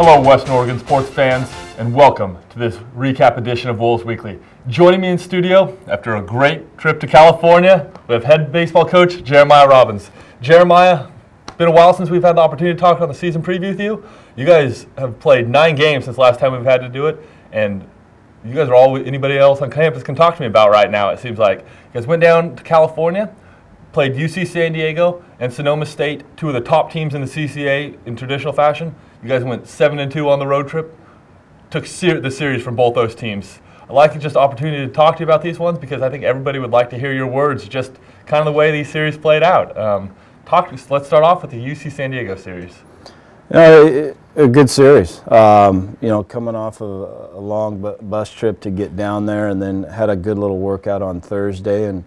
Hello, Western Oregon sports fans, and welcome to this recap edition of Wolves Weekly. Joining me in studio after a great trip to California, we have head baseball coach Jeremiah Robbins. Jeremiah, it's been a while since we've had the opportunity to talk on the season preview with you. You guys have played 9 games since last time we've had to do it, and you guys are all anybody else on campus can talk to me about right now, it seems like. You guys went down to California, played UC San Diego and Sonoma State, 2 of the top teams in the CCAA in traditional fashion. You guys went 7-2 on the road trip, took the series from both those teams. I'd like to just opportunity to talk to you about these ones because I think everybody would like to hear your words, just kind of the way these series played out. Let's start off with the UC San Diego series. A good series. Coming off of a long bus trip to get down there, and then had a good little workout on Thursday, and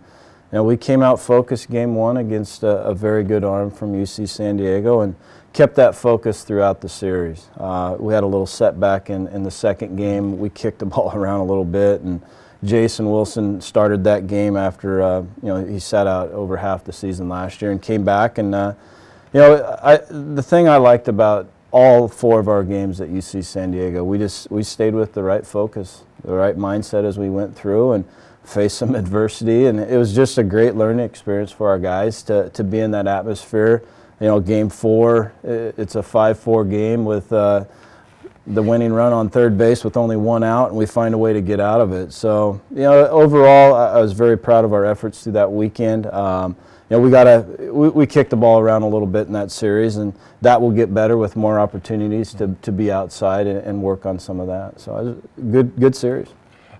we came out focused game 1 against a very good arm from UC San Diego, and kept that focus throughout the series. We had a little setback in the second game. We kicked the ball around a little bit, and Jason Wilson started that game after he sat out over half the season last year and came back. And the thing I liked about all 4 of our games at UC San Diego, we stayed with the right focus, the right mindset as we went through and faced some adversity, and it was just a great learning experience for our guys to be in that atmosphere. Game 4, it's a 5-4 game with the winning run on third base with only 1 out, and we find a way to get out of it. So, overall, I was very proud of our efforts through that weekend. We kicked the ball around a little bit in that series, and that will get better with more opportunities to be outside and work on some of that. So, it was a good series.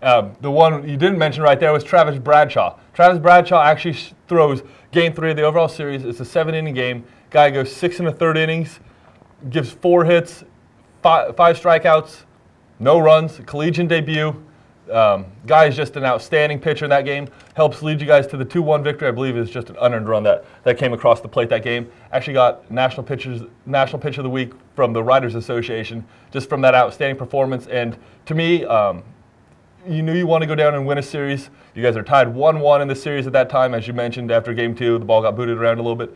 The one you didn't mention right there was Travis Bradshaw. Travis Bradshaw actually throws game 3 of the overall series. It's a 7-inning game. Guy goes 6 1/3 innings, gives 4 hits, 5 strikeouts, no runs, collegiate debut. Guy is just an outstanding pitcher in that game. Helps lead you guys to the 2-1 victory. I believe it's just an unearned run that came across the plate that game. Actually got National Pitcher of the Week from the Writers Association just from that outstanding performance. And to me, you knew you want to go down and win a series. You guys are tied 1-1 in the series at that time. As you mentioned, after game 2, the ball got booted around a little bit.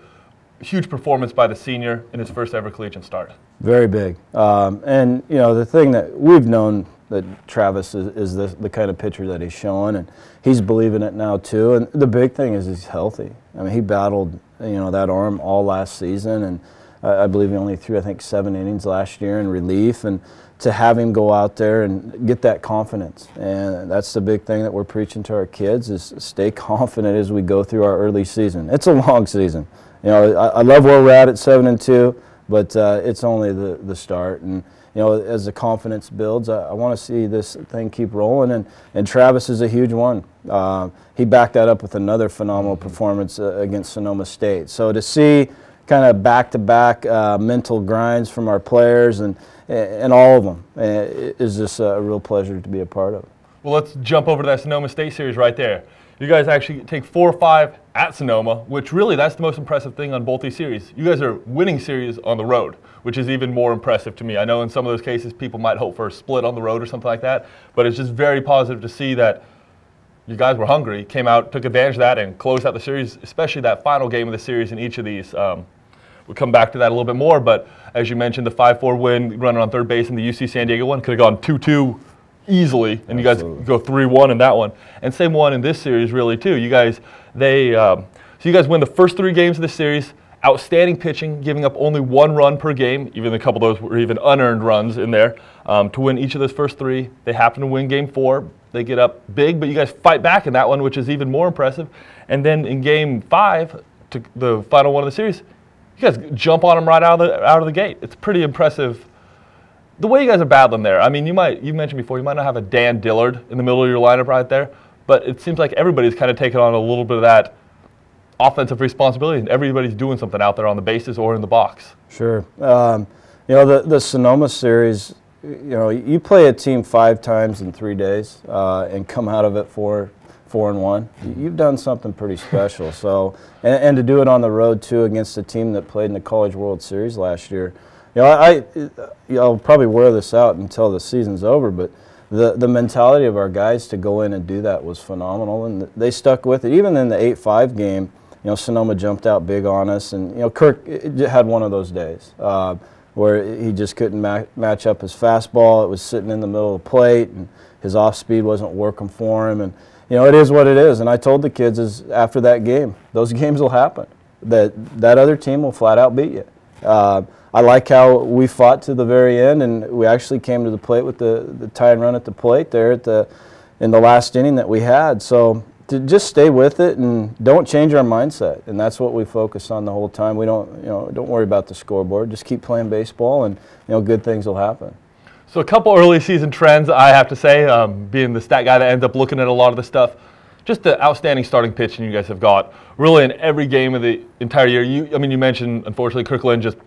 Huge performance by the senior in his first ever collegiate start. Very big. And, the thing that we've known that Travis is the kind of pitcher that he's showing, and he's believing it now too. And the big thing is he's healthy. I mean, he battled, that arm all last season, and I believe he only threw, 7 innings last year in relief. And to have him go out there and get that confidence. And that's the big thing that we're preaching to our kids is stay confident as we go through our early season. It's a long season. I love where we're at 7-2, but it's only the start. And, as the confidence builds, I want to see this thing keep rolling. And Travis is a huge one. He backed that up with another phenomenal performance against Sonoma State. So to see kind of back-to-back mental grinds from our players and all of them is just a real pleasure to be a part of. Well, let's jump over to that Sonoma State series right there. You guys actually take 4-5 at Sonoma, which really that's the most impressive thing on both these series. You guys are winning series on the road, which is even more impressive to me. I know in some of those cases people might hope for a split on the road or something like that, but it's just very positive to see that you guys were hungry, came out, took advantage of that, and closed out the series, especially that final game of the series in each of these. We'll come back to that a little bit more, but as you mentioned, the 5-4 win, running on third base in the UC San Diego one, could have gone 2-2 easily, and Absolutely. You guys go 3-1 in that one. And same one in this series, really, too. You guys, so you guys win the first 3 games of the series, outstanding pitching, giving up only 1 run per game, even a couple of those were even unearned runs in there, to win each of those first 3. They happen to win game 4. They get up big, but you guys fight back in that one, which is even more impressive. And then in game 5, to the final one of the series, you guys jump on them right out of the gate. It's pretty impressive. The way you guys are battling there, I mean, you mentioned before, you might not have a Dan Dillard in the middle of your lineup right there, but it seems like everybody's kind of taken on a little bit of that offensive responsibility, and everybody's doing something out there on the bases or in the box. Sure. The Sonoma series, you play a team 5 times in 3 days and come out of it 4-1. You've done something pretty special. So, and to do it on the road too against a team that played in the College World Series last year. I'll probably wear this out until the season's over, but the mentality of our guys to go in and do that was phenomenal, and they stuck with it. Even in the 8-5 game, Sonoma jumped out big on us, and Kirk had one of those days. where he just couldn't match up his fastball. It was sitting in the middle of the plate, and his off speed wasn't working for him. And it is what it is. And I told the kids after that game, those games will happen. That other team will flat out beat you. I like how we fought to the very end, and we actually came to the plate with the tie-in run at the plate there in the last inning that we had. So to just stay with it and don't change our mindset, and that's what we focus on the whole time. We don't worry about the scoreboard. Just keep playing baseball, and good things will happen. So a couple early season trends, I have to say, being the stat guy that ends up looking at a lot of the stuff. Just the outstanding starting pitching you guys have got, really in every game of the entire year. You mentioned, unfortunately, Kirkland just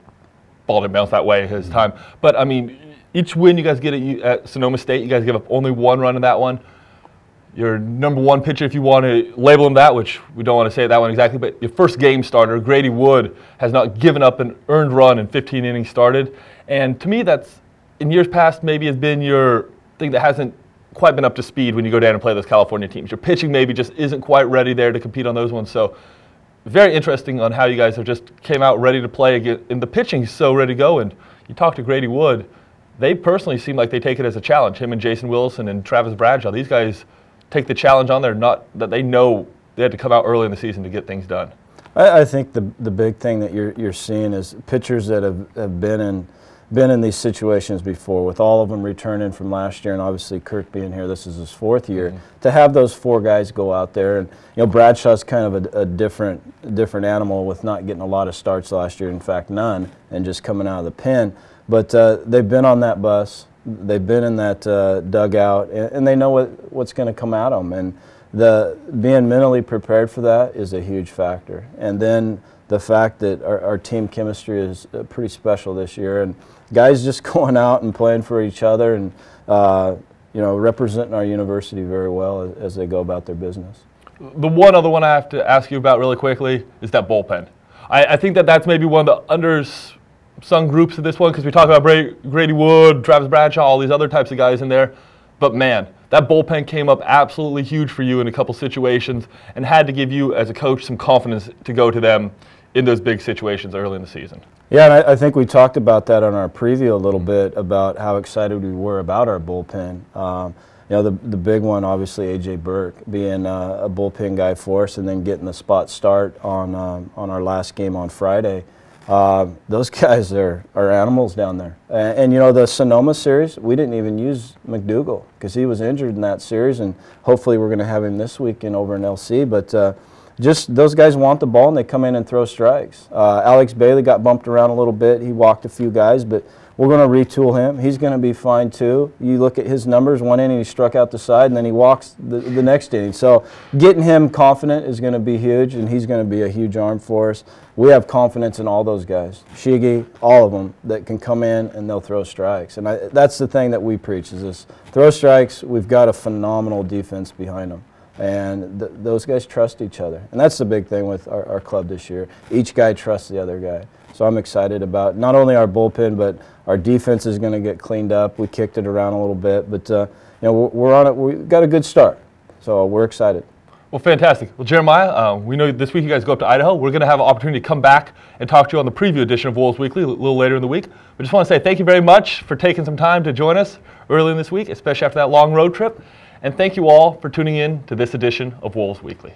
ball didn't bounce that way his time. But, each win you guys get at Sonoma State, you guys give up only one run in that one. Your number one pitcher, if you want to label him that, which we don't want to say that one exactly, but your first game starter, Grady Wood, has not given up an earned run in 15 innings started. And to me, that's, in years past, maybe has been your thing that hasn't quite been up to speed when you go down and play those California teams. Your pitching maybe just isn't quite ready there to compete on those ones. So very interesting on how you guys have just came out ready to play again, and the pitching's so ready to go. And you talk to Grady Wood, they personally seem like they take it as a challenge. Him and Jason Wilson and Travis Bradshaw, these guys take the challenge on there, not that they know they had to come out early in the season to get things done. I think the big thing that you're seeing is pitchers that have been in these situations before, with all of them returning from last year, and obviously Kirk being here, this is his fourth year, to have those four guys go out there. And Bradshaw's kind of a different animal with not getting a lot of starts last year, in fact none, and just coming out of the pen. But they've been on that bus, they've been in that dugout, and they know what's going to come at them. And being mentally prepared for that is a huge factor. And then the fact that our team chemistry is pretty special this year, and guys just going out and playing for each other, and representing our university very well as they go about their business. The one other one I have to ask you about really quickly is that bullpen. I think that's maybe one of the undersung groups of this one, because we talk about Grady Wood, Travis Bradshaw, all these other types of guys in there, but man, that bullpen came up absolutely huge for you in a couple situations and had to give you, as a coach, some confidence to go to them in those big situations early in the season. Yeah, and I think we talked about that on our preview a little bit, about how excited we were about our bullpen. The big one, obviously, A.J. Burke being a bullpen guy for us, and then getting the spot start on our last game on Friday. Those guys are animals down there. And the Sonoma series, we didn't even use McDougal because he was injured in that series, and hopefully we're going to have him this weekend over in LC. But just those guys want the ball, and they come in and throw strikes. Alex Bailey got bumped around a little bit. He walked a few guys, but we're going to retool him. He's going to be fine too. You look at his numbers, one inning he struck out the side, and then he walks the next inning. So getting him confident is going to be huge, and he's going to be a huge arm for us. We have confidence in all those guys, Shiggy, all of them, that can come in and they'll throw strikes. And that's the thing that we preach, is this: throw strikes. We've got a phenomenal defense behind them. And those guys trust each other. And that's the big thing with our club this year. Each guy trusts the other guy. So I'm excited about not only our bullpen, but our defense is going to get cleaned up. We kicked it around a little bit, but we're on it. We've got a good start. So we're excited. Well, fantastic. Well, Jeremiah, we know this week you guys go up to Idaho. We're going to have an opportunity to come back and talk to you on the preview edition of Wolves Weekly a little later in the week. We just want to say thank you very much for taking some time to join us early in this week, especially after that long road trip. And thank you all for tuning in to this edition of Wolves Weekly.